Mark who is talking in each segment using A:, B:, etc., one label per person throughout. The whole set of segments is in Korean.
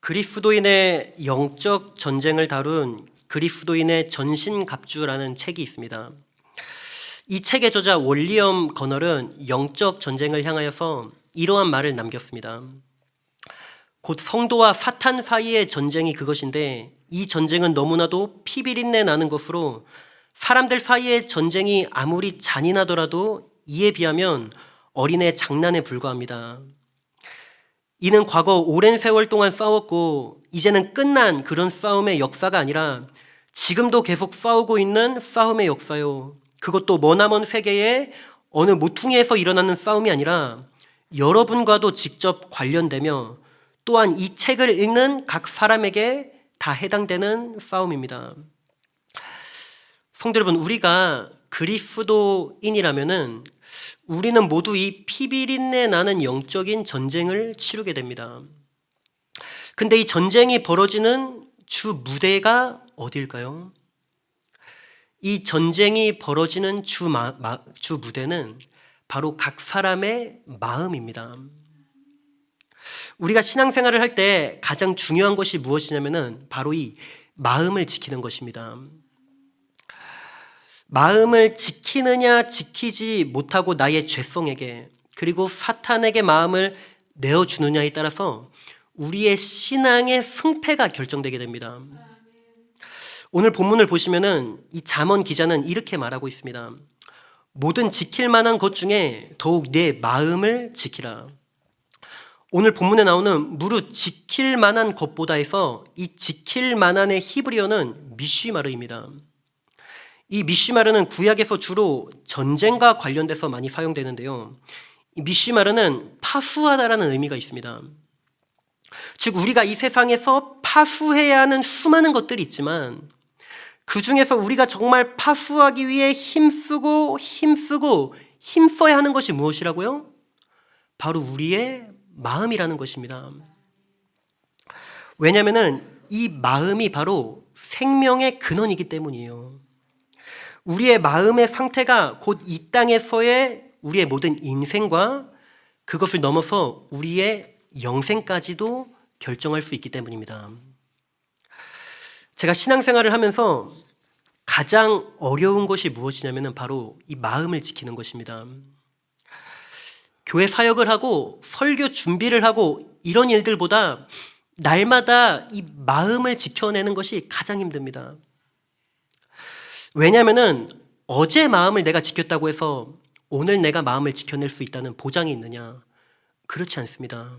A: 그리스도인의 영적 전쟁을 다룬 그리스도인의 전신갑주라는 책이 있습니다. 이 책의 저자 윌리엄 거널은 영적 전쟁을 향하여서 이러한 말을 남겼습니다. 곧 성도와 사탄 사이의 전쟁이 그것인데 이 전쟁은 너무나도 피비린내 나는 것으로 사람들 사이의 전쟁이 아무리 잔인하더라도 이에 비하면 어린애 장난에 불과합니다. 이는 과거 오랜 세월 동안 싸웠고 이제는 끝난 그런 싸움의 역사가 아니라 지금도 계속 싸우고 있는 싸움의 역사요. 그것도 머나먼 세계의 어느 모퉁이에서 일어나는 싸움이 아니라 여러분과도 직접 관련되며 또한 이 책을 읽는 각 사람에게 다 해당되는 싸움입니다. 성도 여러분, 우리가 그리스도인이라면은 우리는 모두 이 피비린내 나는 영적인 전쟁을 치르게 됩니다. 근데 이 전쟁이 벌어지는 주 무대가 어디일까요? 이 전쟁이 벌어지는 주 무대는 바로 각 사람의 마음입니다. 우리가 신앙생활을 할 때 가장 중요한 것이 무엇이냐면은 바로 이 마음을 지키는 것입니다. 마음을 지키느냐 지키지 못하고 나의 죄성에게 그리고 사탄에게 마음을 내어주느냐에 따라서 우리의 신앙의 승패가 결정되게 됩니다. 오늘 본문을 보시면은 이 잠언 기자는 이렇게 말하고 있습니다. 모든 지킬 만한 것 중에 더욱 내 마음을 지키라. 오늘 본문에 나오는 무릇 지킬 만한 것보다 해서 이 지킬 만한의 히브리어는 미쉬마르입니다. 이 미쉬마르는 구약에서 주로 전쟁과 관련돼서 많이 사용되는데요. 이 미쉬마르는 파수하다라는 의미가 있습니다. 즉 우리가 이 세상에서 파수해야 하는 수많은 것들이 있지만 그 중에서 우리가 정말 파수하기 위해 힘써야 하는 것이 무엇이라고요? 바로 우리의 마음이라는 것입니다. 왜냐하면 이 마음이 바로 생명의 근원이기 때문이에요. 우리의 마음의 상태가 곧 이 땅에서의 우리의 모든 인생과 그것을 넘어서 우리의 영생까지도 결정할 수 있기 때문입니다. 제가 신앙생활을 하면서 가장 어려운 것이 무엇이냐면 바로 이 마음을 지키는 것입니다. 교회 사역을 하고 설교 준비를 하고 이런 일들보다 날마다 이 마음을 지켜내는 것이 가장 힘듭니다. 왜냐하면 어제 마음을 내가 지켰다고 해서 오늘 내가 마음을 지켜낼 수 있다는 보장이 있느냐? 그렇지 않습니다.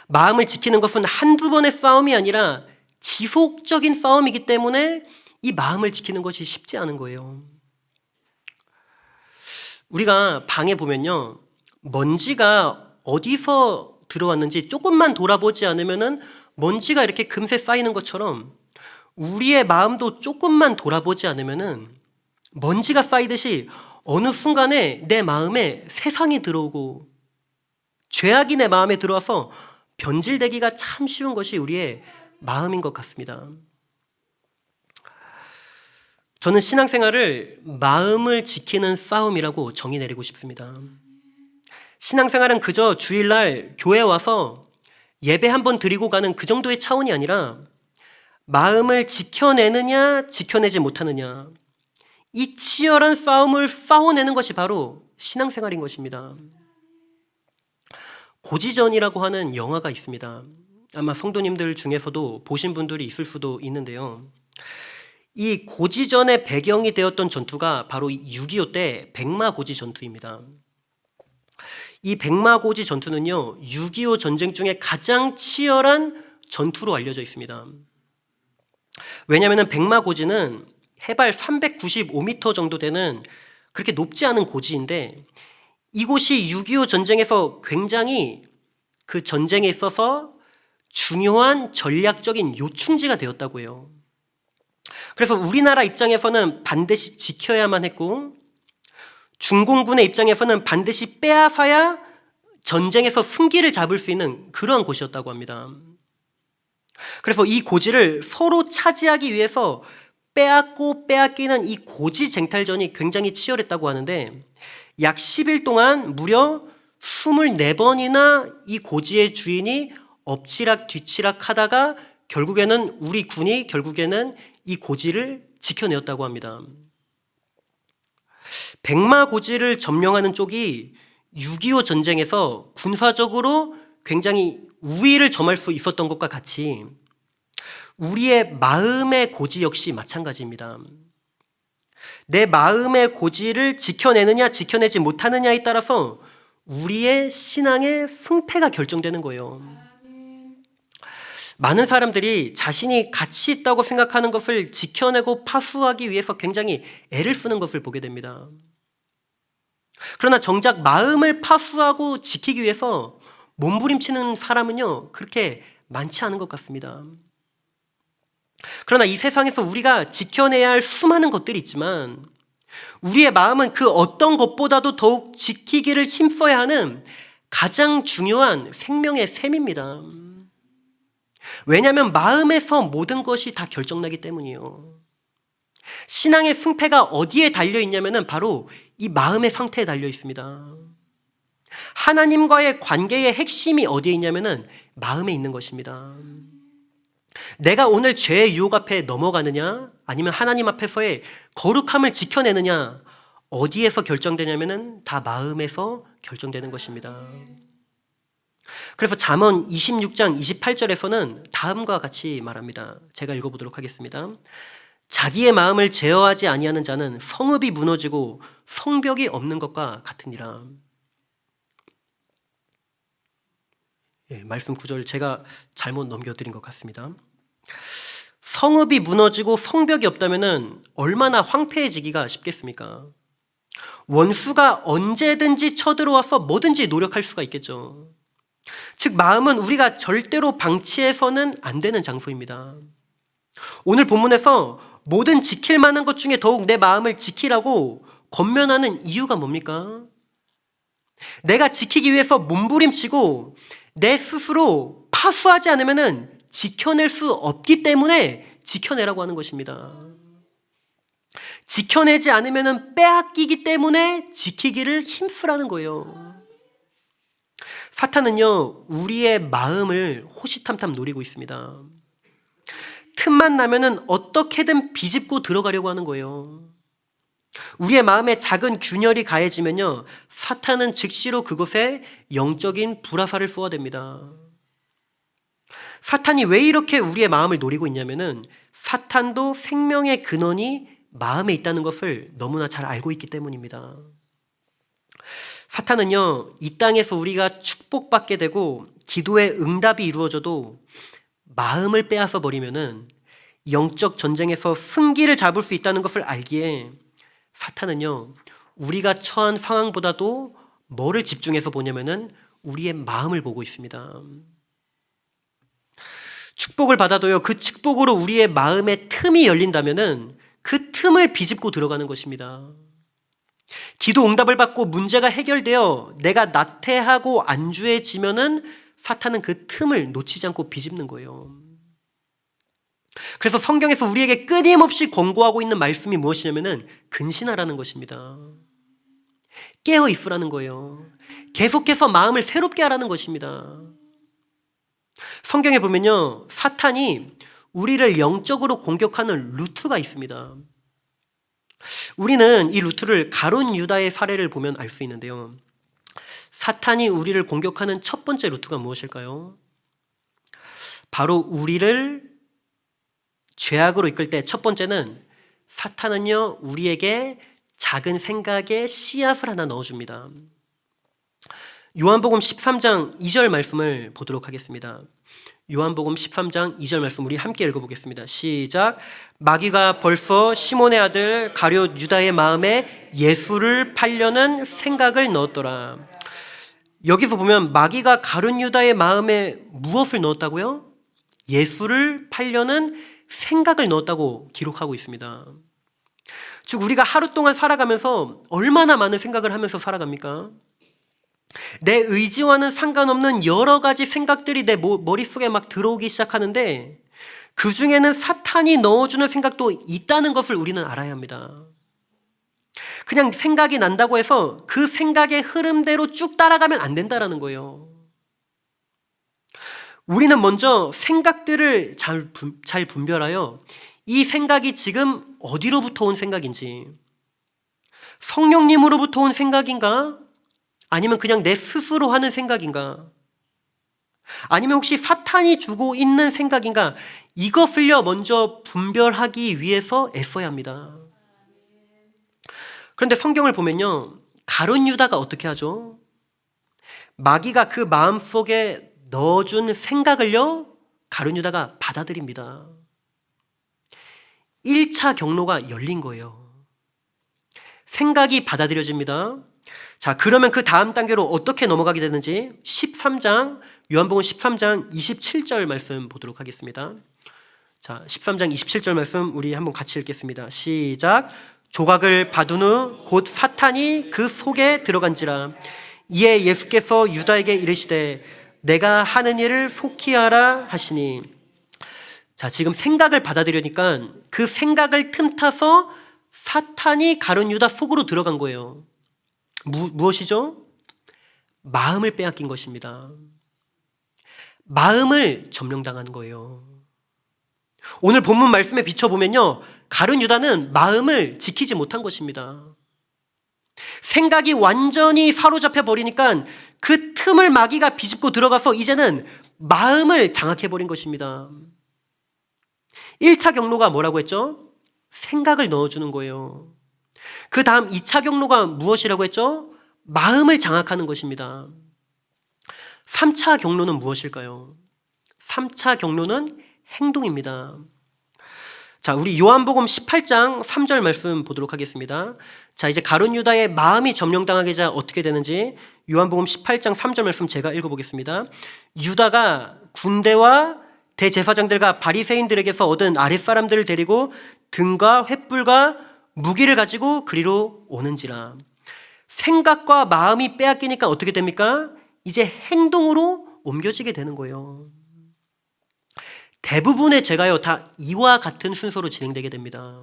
A: 마음을 지키는 것은 한두 번의 싸움이 아니라 지속적인 싸움이기 때문에 이 마음을 지키는 것이 쉽지 않은 거예요. 우리가 방에 보면요, 먼지가 어디서 들어왔는지 조금만 돌아보지 않으면 먼지가 이렇게 금세 쌓이는 것처럼 우리의 마음도 조금만 돌아보지 않으면 먼지가 쌓이듯이 어느 순간에 내 마음에 세상이 들어오고 죄악이 내 마음에 들어와서 변질되기가 참 쉬운 것이 우리의 마음인 것 같습니다. 저는 신앙생활을 마음을 지키는 싸움이라고 정의 내리고 싶습니다. 신앙생활은 그저 주일날 교회 와서 예배 한번 드리고 가는 그 정도의 차원이 아니라 마음을 지켜내느냐 지켜내지 못하느냐 이 치열한 싸움을 싸워내는 것이 바로 신앙생활인 것입니다. 고지전이라고 하는 영화가 있습니다. 아마 성도님들 중에서도 보신 분들이 있을 수도 있는데요. 이 고지전의 배경이 되었던 전투가 바로 6.25 때 백마고지 전투입니다. 이 백마고지 전투는요, 6.25 전쟁 중에 가장 치열한 전투로 알려져 있습니다. 왜냐하면 백마고지는 해발 395m 정도 되는 그렇게 높지 않은 고지인데 이곳이 6.25 전쟁에서 굉장히 그 전쟁에 있어서 중요한 전략적인 요충지가 되었다고 해요. 그래서 우리나라 입장에서는 반드시 지켜야만 했고 중공군의 입장에서는 반드시 빼앗아야 전쟁에서 승기를 잡을 수 있는 그러한 곳이었다고 합니다. 그래서 이 고지를 서로 차지하기 위해서 빼앗고 빼앗기는 이 고지 쟁탈전이 굉장히 치열했다고 하는데 약 10일 동안 무려 24번이나 이 고지의 주인이 엎치락 뒤치락 하다가 결국에는 우리 군이 이 고지를 지켜내었다고 합니다. 백마고지를 점령하는 쪽이 6.25 전쟁에서 군사적으로 굉장히 우위를 점할 수 있었던 것과 같이 우리의 마음의 고지 역시 마찬가지입니다. 내 마음의 고지를 지켜내느냐 지켜내지 못하느냐에 따라서 우리의 신앙의 승패가 결정되는 거예요. 많은 사람들이 자신이 가치 있다고 생각하는 것을 지켜내고 파수하기 위해서 굉장히 애를 쓰는 것을 보게 됩니다. 그러나 정작 마음을 파수하고 지키기 위해서 몸부림치는 사람은요, 그렇게 많지 않은 것 같습니다. 그러나 이 세상에서 우리가 지켜내야 할 수많은 것들이 있지만 우리의 마음은 그 어떤 것보다도 더욱 지키기를 힘써야 하는 가장 중요한 생명의 셈입니다. 왜냐하면 마음에서 모든 것이 다 결정나기 때문이에요. 신앙의 승패가 어디에 달려 있냐면 바로 이 마음의 상태에 달려 있습니다. 하나님과의 관계의 핵심이 어디에 있냐면 마음에 있는 것입니다. 내가 오늘 죄의 유혹 앞에 넘어가느냐 아니면 하나님 앞에서의 거룩함을 지켜내느냐 어디에서 결정되냐면 다 마음에서 결정되는 것입니다. 그래서 잠언 26장 28절에서는 다음과 같이 말합니다. 제가 읽어보도록 하겠습니다. 자기의 마음을 제어하지 아니하는 자는 성읍이 무너지고 성벽이 없는 것과 같으니라. 말씀 구절 제가 잘못 넘겨드린 것 같습니다. 성읍이 무너지고 성벽이 없다면 얼마나 황폐해지기가 쉽겠습니까? 원수가 언제든지 쳐들어와서 뭐든지 노력할 수가 있겠죠. 즉 마음은 우리가 절대로 방치해서는 안 되는 장소입니다. 오늘 본문에서 모든 지킬 만한 것 중에 더욱 내 마음을 지키라고 권면하는 이유가 뭡니까? 내가 지키기 위해서 몸부림치고 내 스스로 파수하지 않으면 지켜낼 수 없기 때문에 지켜내라고 하는 것입니다. 지켜내지 않으면 빼앗기기 때문에 지키기를 힘쓰라는 거예요. 사탄은요, 우리의 마음을 호시탐탐 노리고 있습니다. 틈만 나면은 어떻게든 비집고 들어가려고 하는 거예요. 우리의 마음에 작은 균열이 가해지면요, 사탄은 즉시로 그곳에 영적인 불화살을 쏘아댑니다. 사탄이 왜 이렇게 우리의 마음을 노리고 있냐면은 사탄도 생명의 근원이 마음에 있다는 것을 너무나 잘 알고 있기 때문입니다. 사탄은요, 이 땅에서 우리가 축복받게 되고 기도의 응답이 이루어져도 마음을 빼앗아 버리면은 영적 전쟁에서 승기를 잡을 수 있다는 것을 알기에 사탄은요, 우리가 처한 상황보다도 뭐를 집중해서 보냐면은 우리의 마음을 보고 있습니다. 축복을 받아도요, 그 축복으로 우리의 마음에 틈이 열린다면은 그 틈을 비집고 들어가는 것입니다. 기도 응답을 받고 문제가 해결되어 내가 나태하고 안주해지면은 사탄은 그 틈을 놓치지 않고 비집는 거예요. 그래서 성경에서 우리에게 끊임없이 권고하고 있는 말씀이 무엇이냐면은 근신하라는 것입니다. 깨어 있으라는 거예요. 계속해서 마음을 새롭게 하라는 것입니다. 성경에 보면요, 사탄이 우리를 영적으로 공격하는 루트가 있습니다. 우리는 이 루트를 가룟 유다의 사례를 보면 알 수 있는데요. 사탄이 우리를 공격하는 첫 번째 루트가 무엇일까요? 바로 우리를 죄악으로 이끌 때 첫 번째는 사탄은요, 우리에게 작은 생각에 씨앗을 하나 넣어줍니다. 요한복음 13장 2절 말씀을 보도록 하겠습니다. 요한복음 13장 2절 말씀 우리 함께 읽어보겠습니다. 시작. 마귀가 벌써 시몬의 아들 가룟 유다의 마음에 예수를 팔려는 생각을 넣었더라. 여기서 보면 마귀가 가룟 유다의 마음에 무엇을 넣었다고요? 예수를 팔려는 생각을 넣었다고 기록하고 있습니다. 즉 우리가 하루 동안 살아가면서 얼마나 많은 생각을 하면서 살아갑니까? 내 의지와는 상관없는 여러 가지 생각들이 내 머릿속에 막 들어오기 시작하는데 그 중에는 사탄이 넣어주는 생각도 있다는 것을 우리는 알아야 합니다. 그냥 생각이 난다고 해서 그 생각의 흐름대로 쭉 따라가면 안 된다는 거예요. 우리는 먼저 생각들을 잘 분별하여 이 생각이 지금 어디로부터 온 생각인지, 성령님으로부터 온 생각인가? 아니면 그냥 내 스스로 하는 생각인가? 아니면 혹시 사탄이 주고 있는 생각인가? 이것을요 먼저 분별하기 위해서 애써야 합니다. 그런데 성경을 보면요, 가룟 유다가 어떻게 하죠? 마귀가 그 마음속에 넣어준 생각을요 가룟 유다가 받아들입니다. 1차 경로가 열린 거예요. 생각이 받아들여집니다. 자, 그러면 그 다음 단계로 어떻게 넘어가게 되는지 13장, 요한복음 13장 27절 말씀 보도록 하겠습니다. 자, 13장 27절 말씀 우리 한번 같이 읽겠습니다. 시작. 조각을 받은 후 곧 사탄이 그 속에 들어간지라. 이에 예수께서 유다에게 이르시되 내가 하는 일을 속히 하라 하시니. 자, 지금 생각을 받아들이니까 그 생각을 틈타서 사탄이 가룟 유다 속으로 들어간 거예요. 무엇이죠? 마음을 빼앗긴 것입니다. 마음을 점령당한 거예요. 오늘 본문 말씀에 비춰보면요, 가룟 유다는 마음을 지키지 못한 것입니다. 생각이 완전히 사로잡혀 버리니까 그 틈을 마귀가 비집고 들어가서 이제는 마음을 장악해버린 것입니다. 1차 경로가 뭐라고 했죠? 생각을 넣어주는 거예요. 그 다음 2차 경로가 무엇이라고 했죠? 마음을 장악하는 것입니다. 3차 경로는 무엇일까요? 3차 경로는 행동입니다. 자, 우리 요한복음 18장 3절 말씀 보도록 하겠습니다. 자, 이제 가룟 유다의 마음이 점령당하게 되자 어떻게 되는지 요한복음 18장 3절 말씀 제가 읽어보겠습니다. 유다가 군대와 대제사장들과 바리새인들에게서 얻은 아랫사람들을 데리고 등과 횃불과 무기를 가지고 그리로 오는지라. 생각과 마음이 빼앗기니까 어떻게 됩니까? 이제 행동으로 옮겨지게 되는 거예요. 대부분의 죄가요 다 이와 같은 순서로 진행되게 됩니다.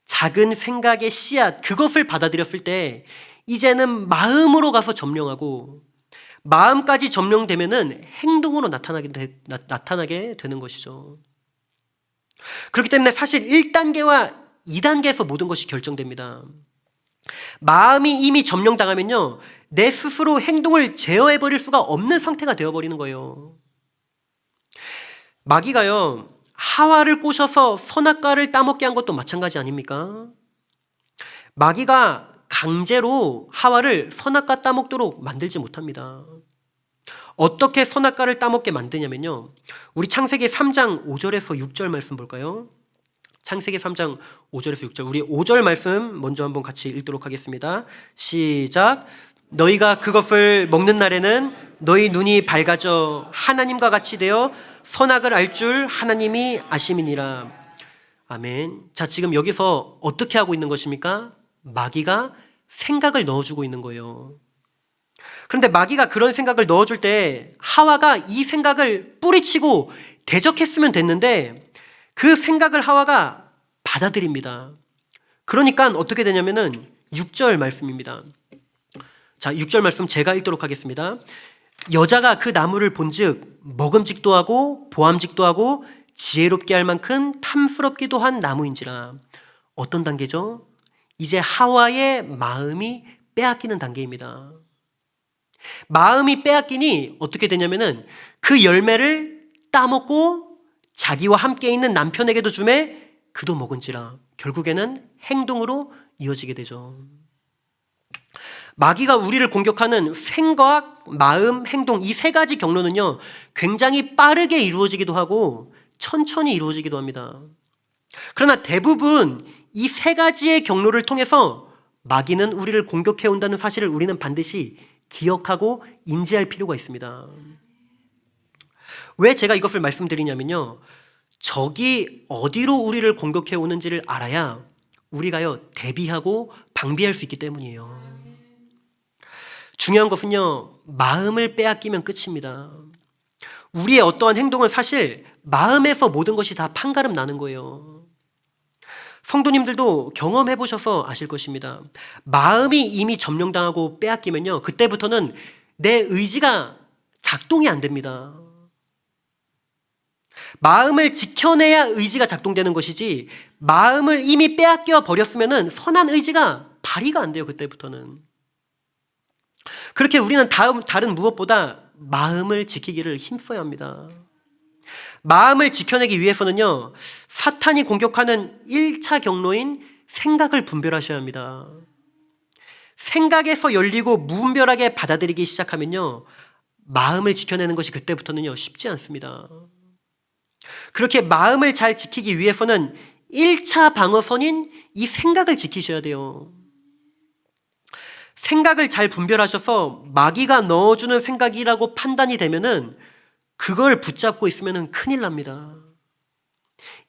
A: 작은 생각의 씨앗, 그것을 받아들였을 때 이제는 마음으로 가서 점령하고, 마음까지 점령되면은 행동으로 나타나게 되는 것이죠. 그렇기 때문에 사실 1단계와 2단계에서 모든 것이 결정됩니다. 마음이 이미 점령당하면요, 내 스스로 행동을 제어해버릴 수가 없는 상태가 되어버리는 거예요. 마귀가요, 하와를 꼬셔서 선악과를 따먹게 한 것도 마찬가지 아닙니까? 마귀가 강제로 하와를 선악과 따먹도록 만들지 못합니다. 어떻게 선악과를 따먹게 만드냐면요, 우리 창세기 3장 5절에서 6절 말씀 볼까요? 창세기 3장 5절에서 6절, 우리 5절 말씀 먼저 한번 같이 읽도록 하겠습니다. 시작. 너희가 그것을 먹는 날에는 너희 눈이 밝아져 하나님과 같이 되어 선악을 알 줄 하나님이 아심이니라. 아멘. 자, 지금 여기서 어떻게 하고 있는 것입니까? 마귀가 생각을 넣어주고 있는 거예요. 그런데 마귀가 그런 생각을 넣어줄 때 하와가 이 생각을 뿌리치고 대적했으면 됐는데 그 생각을 하와가 받아들입니다. 그러니까 어떻게 되냐면은 6절 말씀입니다. 자, 6절 말씀 제가 읽도록 하겠습니다. 여자가 그 나무를 본즉 먹음직도 하고 보암직도 하고 지혜롭게 할 만큼 탐스럽기도 한 나무인지라. 어떤 단계죠? 이제 하와의 마음이 빼앗기는 단계입니다. 마음이 빼앗기니 어떻게 되냐면은 그 열매를 따먹고 자기와 함께 있는 남편에게도 주매 그도 먹은지라. 결국에는 행동으로 이어지게 되죠. 마귀가 우리를 공격하는 생각, 마음, 행동, 이 세 가지 경로는요, 굉장히 빠르게 이루어지기도 하고 천천히 이루어지기도 합니다. 그러나 대부분 이 세 가지의 경로를 통해서 마귀는 우리를 공격해 온다는 사실을 우리는 반드시 기억하고 인지할 필요가 있습니다. 왜 제가 이것을 말씀드리냐면요, 적이 어디로 우리를 공격해 오는지를 알아야 우리가요 대비하고 방비할 수 있기 때문이에요. 중요한 것은요, 마음을 빼앗기면 끝입니다. 우리의 어떠한 행동은 사실 마음에서 모든 것이 다 판가름 나는 거예요. 성도님들도 경험해 보셔서 아실 것입니다. 마음이 이미 점령당하고 빼앗기면요, 그때부터는 내 의지가 작동이 안 됩니다. 마음을 지켜내야 의지가 작동되는 것이지 마음을 이미 빼앗겨 버렸으면은 선한 의지가 발휘가 안 돼요. 그때부터는. 그렇게 우리는 다른 무엇보다 마음을 지키기를 힘써야 합니다. 마음을 지켜내기 위해서는요, 사탄이 공격하는 1차 경로인 생각을 분별하셔야 합니다. 생각에서 열리고 무분별하게 받아들이기 시작하면요, 마음을 지켜내는 것이 그때부터는요, 쉽지 않습니다. 그렇게 마음을 잘 지키기 위해서는 1차 방어선인 이 생각을 지키셔야 돼요. 생각을 잘 분별하셔서 마귀가 넣어주는 생각이라고 판단이 되면은 그걸 붙잡고 있으면 큰일 납니다.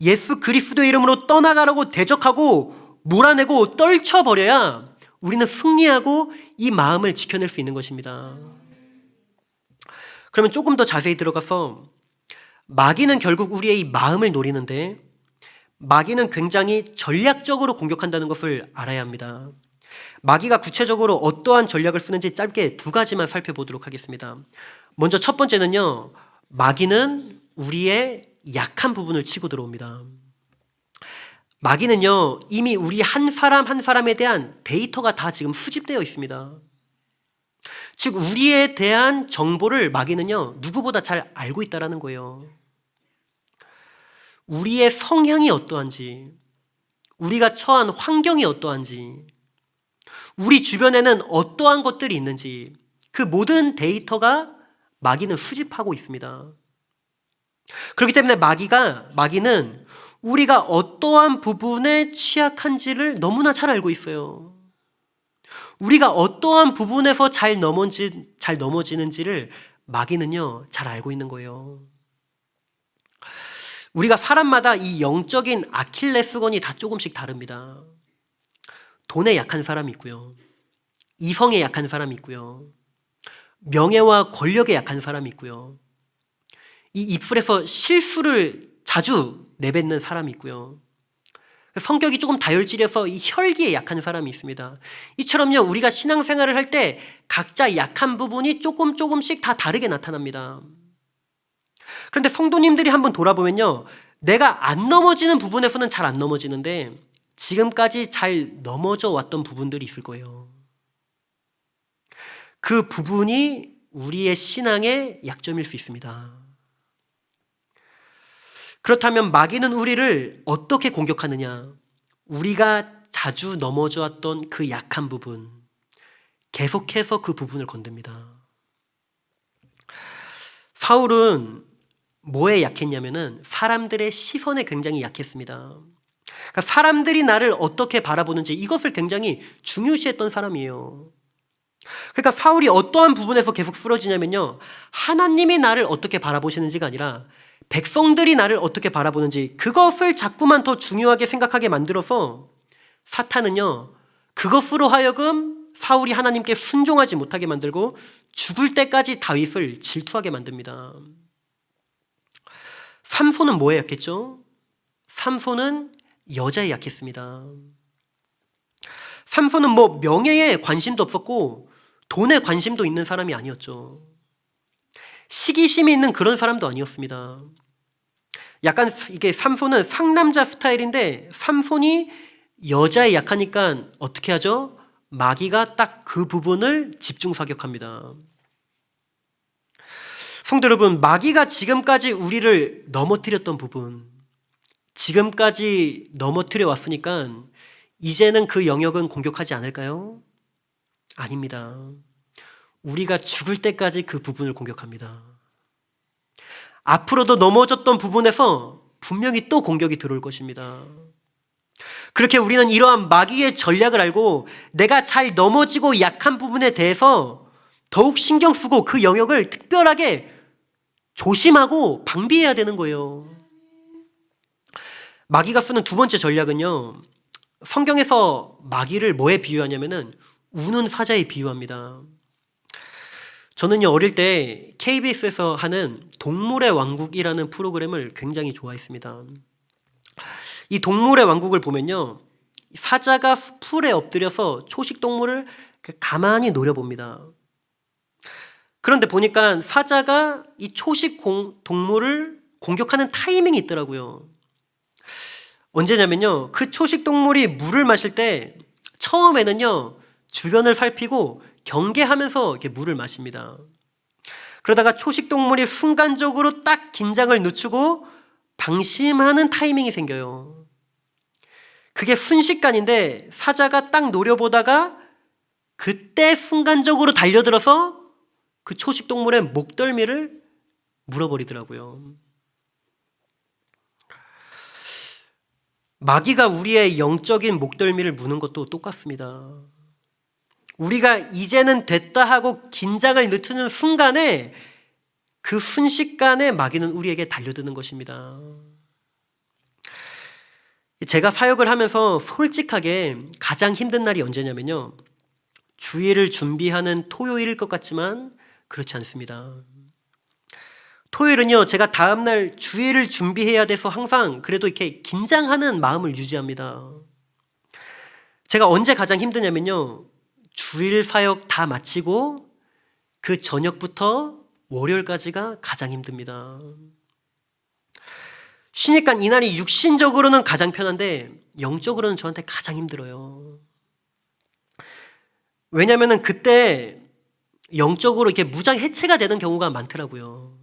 A: 예수 그리스도의 이름으로 떠나가라고 대적하고 몰아내고 떨쳐버려야 우리는 승리하고 이 마음을 지켜낼 수 있는 것입니다. 그러면 조금 더 자세히 들어가서 마귀는 결국 우리의 이 마음을 노리는데 마귀는 굉장히 전략적으로 공격한다는 것을 알아야 합니다. 마귀가 구체적으로 어떠한 전략을 쓰는지 짧게 두 가지만 살펴보도록 하겠습니다. 먼저 첫 번째는요, 마귀는 우리의 약한 부분을 치고 들어옵니다. 마귀는요, 이미 우리 한 사람 한 사람에 대한 데이터가 다 지금 수집되어 있습니다. 즉 우리에 대한 정보를 마귀는요, 누구보다 잘 알고 있다는 거예요. 우리의 성향이 어떠한지, 우리가 처한 환경이 어떠한지, 우리 주변에는 어떠한 것들이 있는지 그 모든 데이터가 마귀는 수집하고 있습니다. 그렇기 때문에 마귀는 우리가 어떠한 부분에 취약한지를 너무나 잘 알고 있어요. 우리가 어떠한 부분에서 잘 넘어지는지를 마귀는요, 잘 알고 있는 거예요. 우리가 사람마다 이 영적인 아킬레스건이 다 조금씩 다릅니다. 돈에 약한 사람이 있고요. 이성에 약한 사람이 있고요. 명예와 권력에 약한 사람이 있고요. 이 입술에서 실수를 자주 내뱉는 사람이 있고요. 성격이 조금 다혈질해서 이 혈기에 약한 사람이 있습니다. 이처럼요, 우리가 신앙생활을 할 때 각자 약한 부분이 조금씩 다 다르게 나타납니다. 그런데 성도님들이 한번 돌아보면요, 내가 안 넘어지는 부분에서는 잘 안 넘어지는데 지금까지 잘 넘어져 왔던 부분들이 있을 거예요. 그 부분이 우리의 신앙의 약점일 수 있습니다. 그렇다면 마귀는 우리를 어떻게 공격하느냐? 우리가 자주 넘어져 왔던 그 약한 부분, 계속해서 그 부분을 건듭니다. 사울은 뭐에 약했냐면은 사람들의 시선에 굉장히 약했습니다. 그러니까 사람들이 나를 어떻게 바라보는지 이것을 굉장히 중요시했던 사람이에요. 그러니까 사울이 어떠한 부분에서 계속 쓰러지냐면요, 하나님이 나를 어떻게 바라보시는지가 아니라 백성들이 나를 어떻게 바라보는지 그것을 자꾸만 더 중요하게 생각하게 만들어서 사탄은요, 그것으로 하여금 사울이 하나님께 순종하지 못하게 만들고 죽을 때까지 다윗을 질투하게 만듭니다. 삼손은 뭐에 약했죠? 삼손은 여자에 약했습니다. 삼손은 명예에 관심도 없었고 돈에 관심도 있는 사람이 아니었죠. 시기심이 있는 그런 사람도 아니었습니다. 약간 이게 삼손은 상남자 스타일인데 삼손이 여자에 약하니까 어떻게 하죠? 마귀가 딱 그 부분을 집중 사격합니다. 성도 여러분, 마귀가 지금까지 우리를 넘어뜨렸던 부분, 지금까지 넘어뜨려 왔으니까 이제는 그 영역은 공격하지 않을까요? 아닙니다. 우리가 죽을 때까지 그 부분을 공격합니다. 앞으로도 넘어졌던 부분에서 분명히 또 공격이 들어올 것입니다. 그렇게 우리는 이러한 마귀의 전략을 알고 내가 잘 넘어지고 약한 부분에 대해서 더욱 신경 쓰고 그 영역을 특별하게 조심하고 방비해야 되는 거예요. 마귀가 쓰는 두 번째 전략은요, 성경에서 마귀를 뭐에 비유하냐면은 우는 사자에 비유합니다. 저는요, 어릴 때 KBS에서 하는 동물의 왕국이라는 프로그램을 굉장히 좋아했습니다. 이 동물의 왕국을 보면요, 사자가 풀에 엎드려서 초식 동물을 가만히 노려봅니다. 그런데 보니까 사자가 이 초식 동물을 공격하는 타이밍이 있더라고요. 언제냐면요, 그 초식동물이 물을 마실 때 처음에는요 주변을 살피고 경계하면서 이렇게 물을 마십니다. 그러다가 초식동물이 순간적으로 딱 긴장을 늦추고 방심하는 타이밍이 생겨요. 그게 순식간인데 사자가 딱 노려보다가 그때 순간적으로 달려들어서 그 초식동물의 목덜미를 물어버리더라고요. 마귀가 우리의 영적인 목덜미를 무는 것도 똑같습니다. 우리가 이제는 됐다 하고 긴장을 늦추는 순간에 그 순식간에 마귀는 우리에게 달려드는 것입니다. 제가 사역을 하면서 솔직하게 가장 힘든 날이 언제냐면요, 주일을 준비하는 토요일일 것 같지만 그렇지 않습니다. 토요일은요, 제가 다음날 주일을 준비해야 돼서 항상 그래도 이렇게 긴장하는 마음을 유지합니다. 제가 언제 가장 힘드냐면요, 주일 사역 다 마치고 그 저녁부터 월요일까지가 가장 힘듭니다. 쉬니까 이날이 육신적으로는 가장 편한데 영적으로는 저한테 가장 힘들어요. 왜냐하면 그때 영적으로 이렇게 무장 해체가 되는 경우가 많더라고요.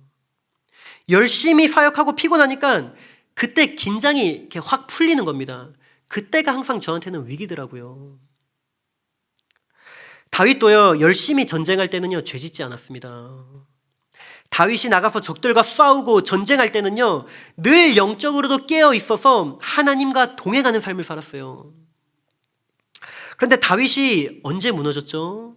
A: 열심히 사역하고 피곤하니까 그때 긴장이 이렇게 확 풀리는 겁니다. 그때가 항상 저한테는 위기더라고요. 다윗도요, 열심히 전쟁할 때는요 죄짓지 않았습니다. 다윗이 나가서 적들과 싸우고 전쟁할 때는요 늘 영적으로도 깨어 있어서 하나님과 동행하는 삶을 살았어요. 그런데 다윗이 언제 무너졌죠?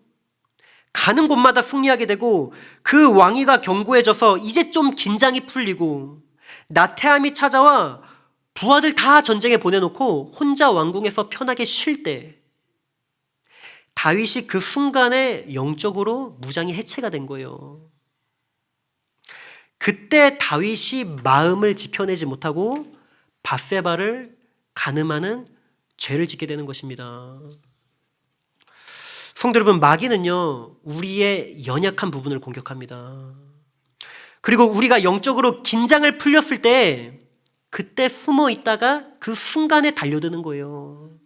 A: 가는 곳마다 승리하게 되고 그 왕위가 견고해져서 이제 좀 긴장이 풀리고 나태함이 찾아와 부하들 다 전쟁에 보내놓고 혼자 왕궁에서 편하게 쉴 때 다윗이 그 순간에 영적으로 무장이 해체가 된 거예요. 그때 다윗이 마음을 지켜내지 못하고 밧세바를 간음하는 죄를 짓게 되는 것입니다. 성도 여러분, 마귀는요 우리의 연약한 부분을 공격합니다. 그리고 우리가 영적으로 긴장을 풀렸을 때 그때 숨어 있다가 그 순간에 달려드는 거예요.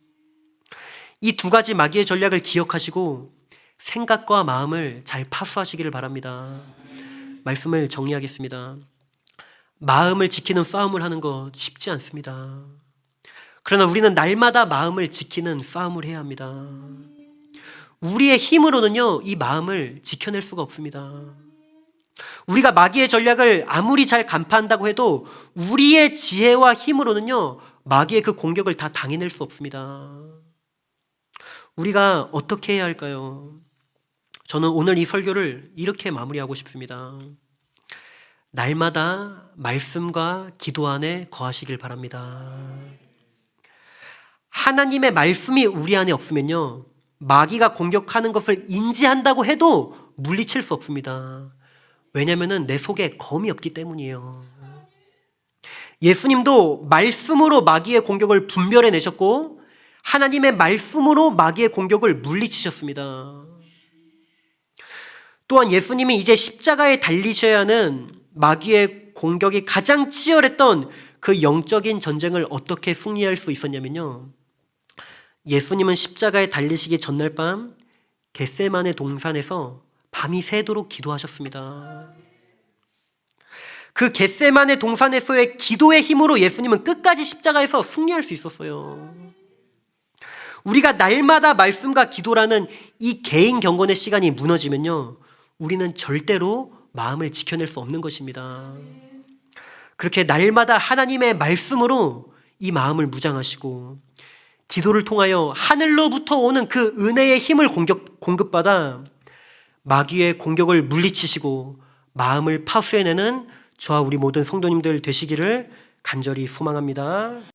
A: 이 두 가지 마귀의 전략을 기억하시고 생각과 마음을 잘 파수하시기를 바랍니다. 말씀을 정리하겠습니다. 마음을 지키는 싸움을 하는 것 쉽지 않습니다. 그러나 우리는 날마다 마음을 지키는 싸움을 해야 합니다. 우리의 힘으로는요 이 마음을 지켜낼 수가 없습니다. 우리가 마귀의 전략을 아무리 잘 간파한다고 해도 우리의 지혜와 힘으로는요 마귀의 그 공격을 다 당해낼 수 없습니다. 우리가 어떻게 해야 할까요? 저는 오늘 이 설교를 이렇게 마무리하고 싶습니다. 날마다 말씀과 기도 안에 거하시길 바랍니다. 하나님의 말씀이 우리 안에 없으면요 마귀가 공격하는 것을 인지한다고 해도 물리칠 수 없습니다. 왜냐하면 내 속에 검이 없기 때문이에요. 예수님도 말씀으로 마귀의 공격을 분별해내셨고 하나님의 말씀으로 마귀의 공격을 물리치셨습니다. 또한 예수님이 이제 십자가에 달리셔야 하는 마귀의 공격이 가장 치열했던 그 영적인 전쟁을 어떻게 승리할 수 있었냐면요, 예수님은 십자가에 달리시기 전날 밤 겟세마네 동산에서 밤이 새도록 기도하셨습니다. 그 겟세마네 동산에서의 기도의 힘으로 예수님은 끝까지 십자가에서 승리할 수 있었어요. 우리가 날마다 말씀과 기도라는 이 개인 경건의 시간이 무너지면요 우리는 절대로 마음을 지켜낼 수 없는 것입니다. 그렇게 날마다 하나님의 말씀으로 이 마음을 무장하시고 기도를 통하여 하늘로부터 오는 그 은혜의 힘을 공급받아 마귀의 공격을 물리치시고 마음을 파수해내는 저와 우리 모든 성도님들 되시기를 간절히 소망합니다.